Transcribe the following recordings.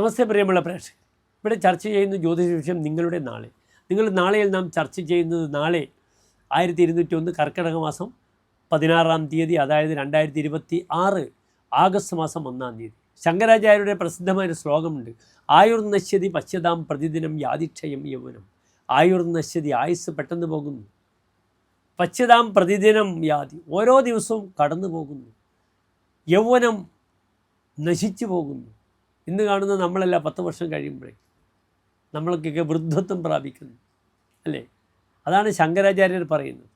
നമസ്തേ പ്രിയമുള്ള പ്രേക്ഷകർ, ഇവിടെ ചർച്ച ചെയ്യുന്ന ജ്യോതിഷ വിഷയം നിങ്ങളുടെ നാളെ. നാളെയിൽ നാം ചർച്ച ചെയ്യുന്നത് നാളെ 1201 കർക്കിടക മാസം 16-ാം തീയതി, അതായത് 2026 ആഗസ്റ്റ് മാസം 1-ാം തീയതി. ശങ്കരാചാര്യരുടെ പ്രസിദ്ധമായൊരു ശ്ലോകമുണ്ട്. ആയുർനശ്യതി പശ്യതാം പ്രതിദിനം യാതിക്ഷയം യൗവനം. ആയുർനശ്യതി, ആയുസ് പെട്ടെന്ന് പോകുന്നു. പശ്യതാം പ്രതിദിനം യാതി, ഓരോ ദിവസവും കടന്നു പോകുന്നു. യൗവനം നശിച്ചു പോകുന്നു. ഇന്ന് കാണുന്ന നമ്മളല്ല 10 വർഷം കഴിയുമ്പോഴേ നമ്മൾക്കൊക്കെ വൃദ്ധത്വം പ്രാപിക്കുന്നു, അല്ലേ? അതാണ് ശങ്കരാചാര്യർ പറയുന്നത്.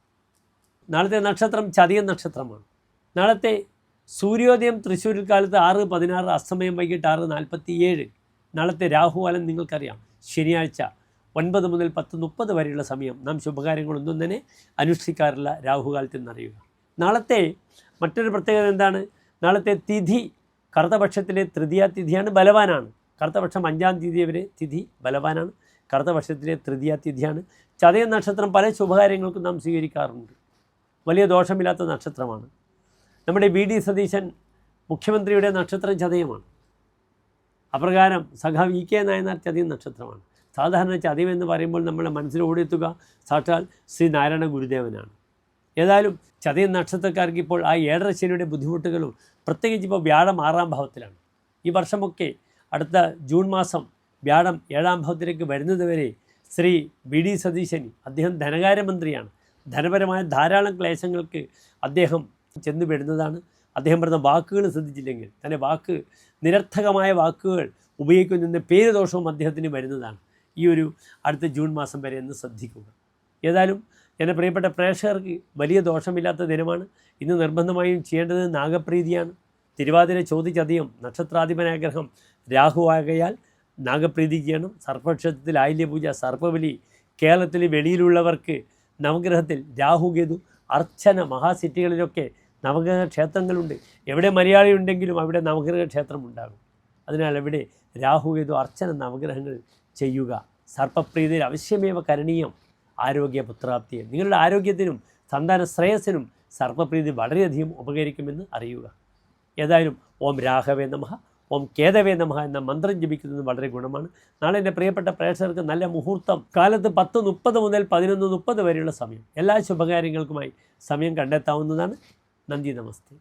നാളത്തെ നക്ഷത്രം ചതയം നക്ഷത്രമാണ്. നാളത്തെ സൂര്യോദയം തൃശ്ശൂരിൽ കാലത്ത് 6:16, അസ്തമയം വൈകിട്ട് 6:47. നാളത്തെ രാഹുകാലം നിങ്ങൾക്കറിയാം. ശനിയാഴ്ച 9 മുതൽ 10:30 വരെയുള്ള സമയം നാം ശുഭകാര്യങ്ങളൊന്നും തന്നെ അനുഷ്ഠിക്കാറില്ല രാഹുകാലത്തിൽ നിന്നറിയുക. നാളത്തെ മറ്റൊരു പ്രത്യേകത എന്താണ്? നാളത്തെ തിഥി കറുത്തപക്ഷത്തിലെ തൃതീയ തിഥിയാണ്, ബലവാനാണ്. കറുത്തപക്ഷം 5-ാം തീയതി വരെ തിഥി ബലവാനാണ്. കറുത്തപക്ഷത്തിലെ തൃതീയ തിഥിയാണ്. ചതയം നക്ഷത്രം പല ശുഭകാര്യങ്ങൾക്കും നാം സ്വീകരിക്കാറുണ്ട്. വലിയ ദോഷമില്ലാത്ത നക്ഷത്രമാണ്. നമ്മുടെ വി ഡി സതീശൻ മുഖ്യമന്ത്രിയുടെ നക്ഷത്രം ചതയമാണ്. അപ്രകാരം സഖാവ് ഇ കെ നായനാർ ചതയം നക്ഷത്രമാണ്. സാധാരണ ചതയം എന്ന് പറയുമ്പോൾ നമ്മളെ മനസ്സിൽ ഓടിയെത്തുക സാക്ഷാൽ ശ്രീ നാരായണ ഗുരുദേവനാണ്. ഏതായാലും ചതയം നക്ഷത്രക്കാർക്ക് ഇപ്പോൾ ആ 7.5 ശനിയുടെ ബുദ്ധിമുട്ടുകളും, പ്രത്യേകിച്ച് ഇപ്പോൾ വ്യാഴം 6-ാം ഭാവത്തിലാണ്. ഈ വർഷമൊക്കെ അടുത്ത ജൂൺ മാസം വ്യാഴം 7-ാം ഭാവത്തിലേക്ക് വരുന്നത് വരെ ശ്രീ വി ഡി സതീശൻ, അദ്ദേഹം ധനകാര്യമന്ത്രിയാണ്. ധനപരമായ ധാരാളം ക്ലേശങ്ങൾക്ക് അദ്ദേഹം ചെന്ന് പെടുന്നതാണ്. അദ്ദേഹം പറഞ്ഞ വാക്കുകൾ ശ്രദ്ധിച്ചില്ലെങ്കിൽ തൻ്റെ നിരർത്ഥകമായ വാക്കുകൾ ഉപയോഗിക്കുന്ന പേര് ദോഷവും അദ്ദേഹത്തിന് വരുന്നതാണ് ഈ ഒരു അടുത്ത ജൂൺ മാസം വരെ എന്ന് ശ്രദ്ധിക്കുക. ഏതായാലും എൻ്റെ പ്രിയപ്പെട്ട പ്രേക്ഷകർക്ക് വലിയ ദോഷമില്ലാത്ത ദിനമാണ്. ഇന്ന് നിർബന്ധമായും ചെയ്യേണ്ടത് നാഗപ്രീതിയാണ്. തിരുവാതിര, ചോതി, ചതയം നക്ഷത്രാധിപനായ ഗ്രഹം രാഹുവാകയാൽ നാഗപ്രീതി ചെയ്യണം. സർപ്പക്ഷേത്രത്തിൽ ആയില്യപൂജ, സർപ്പബലി. കേരളത്തിൽ വെളിയിലുള്ളവർക്ക് നവഗ്രഹത്തിൽ രാഹുകേതു അർച്ചന, മഹാസിറ്റികളിലൊക്കെ നവഗ്രഹ ക്ഷേത്രങ്ങളുണ്ട്. എവിടെ മലയാളി ഉണ്ടെങ്കിലും അവിടെ നവഗ്രഹ ക്ഷേത്രം ഉണ്ടാകും. അതിനാൽ അവിടെ രാഹുകേതു അർച്ചന നവഗ്രഹങ്ങൾ ചെയ്യുക. സർപ്പപ്രീതിയിൽ അവശ്യമേവ കരണീയം ആരോഗ്യ പുത്രാപ്തിയെ. നിങ്ങളുടെ ആരോഗ്യത്തിനും സന്താന ശ്രേയസ്സിനും സർപ്പപ്രീതി വളരെയധികം ഉപകരിക്കുമെന്ന് അറിയുക. ഏതായാലും ഓം രാഘവേ നമഃ, ഓം കേതവേ നമഃ എന്ന മന്ത്രം ജപിക്കുന്നത് വളരെ ഗുണമാണ്. നാളെ എൻ്റെ പ്രിയപ്പെട്ട പ്രേക്ഷകർക്ക് നല്ല മുഹൂർത്തം കാലത്ത് 10:30 മുതൽ 11:30 വരെയുള്ള സമയം. എല്ലാ ശുഭകാര്യങ്ങൾക്കുമായി സമയം കണ്ടെത്താവുന്നതാണ്. നന്ദി, നമസ്തേ.